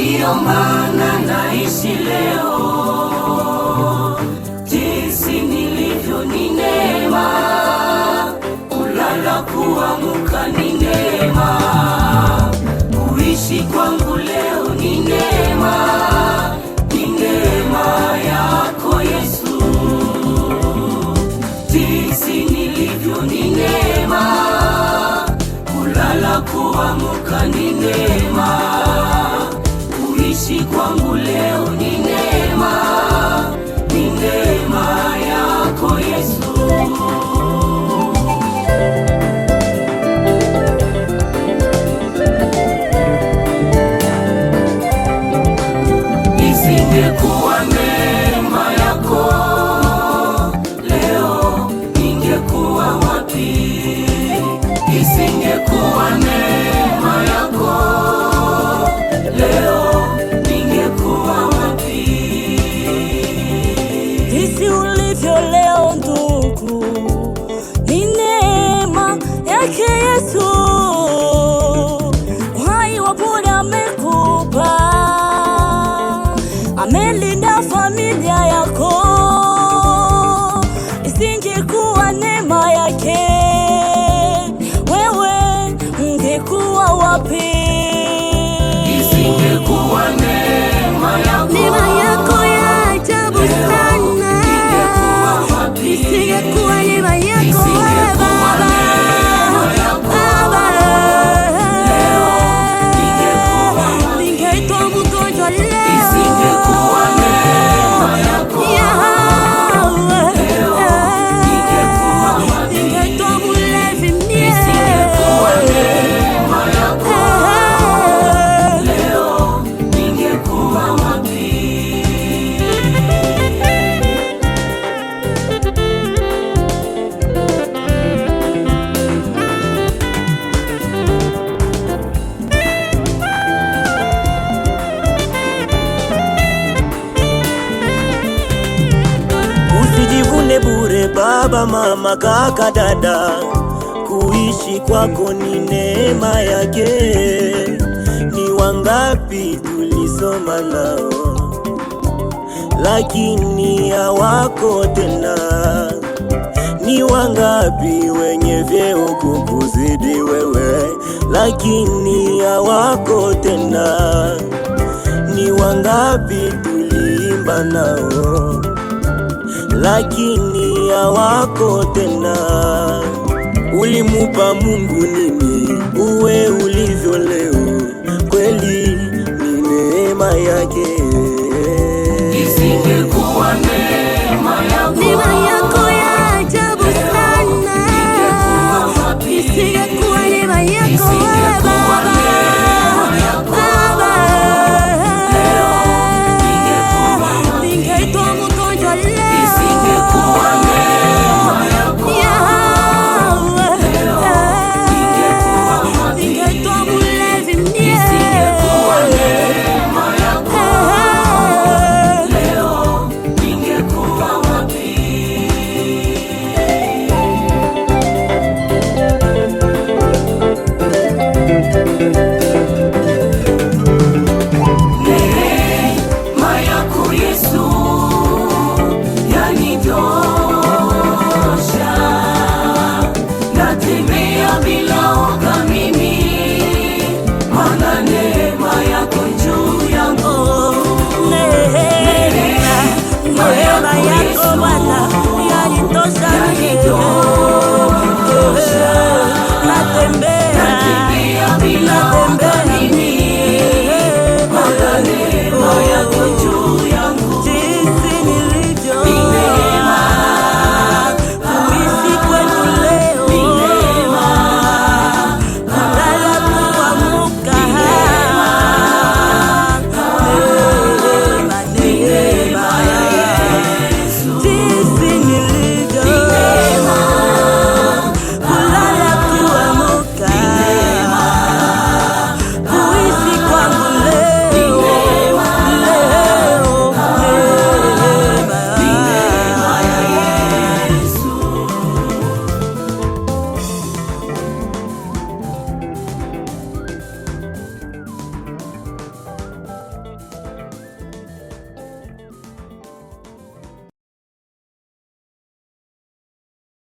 ndiyo maana naishi leo. Jinsi nilivyo ni neema, kulala kuamka ni neema, kuishi kwangu leo ni neema, ni neema yako Yesu. Jinsi nilivyo ni neema, kulala kuamka ni neema, kuishi kwangu leo ni neema, ni neema yako Yesu. Isingekuwa neema yako leo ningekuwa wapi? Isingekuwa neema yako leo ningekuwa wapi? Jinsi ulivyo leo ndugu, ni neema yake Yesu. Uhai wa bure amekupa, amelinda familia yako. Isingekuwa neema yake, wewe ungekuwa wapi? Isingekuwa neema yako ya ajabu sana, isingekuwa neema yako Baba, ningeitwa mgonjwa leo. Isingekuwa neema yako ningeitwa mlevi mie. Isingekuwa neema yako leo ningekuwa wapi? Usijivune bure baba, mama, kaka, dada, kuishi kwako ni neema yake. Ni wangapi tulisoma nao lakini hawako tena? Ni wangapi wenye vyeo kukuzidi wewe lakini hawako tena? Ni wangapi tuliimba nao lakini hawako tena? Ulimupa Mungu nini uwe ulivyo leo? Kweli ni neema yake. Isingekuwa neema yako ya ajabu sana, isingekuwa neema yako Baba, ningeitwa mgonjwa leo. Isingekuwa neema yako ningeitwa mlevi mie. Isingekuwa neema yako leo ningekuwa wapi? Neema yako Yesu yanitosha, natembea bila woga mimi, maana neema yako juu yangu. Neema yako Bwana yanitosha.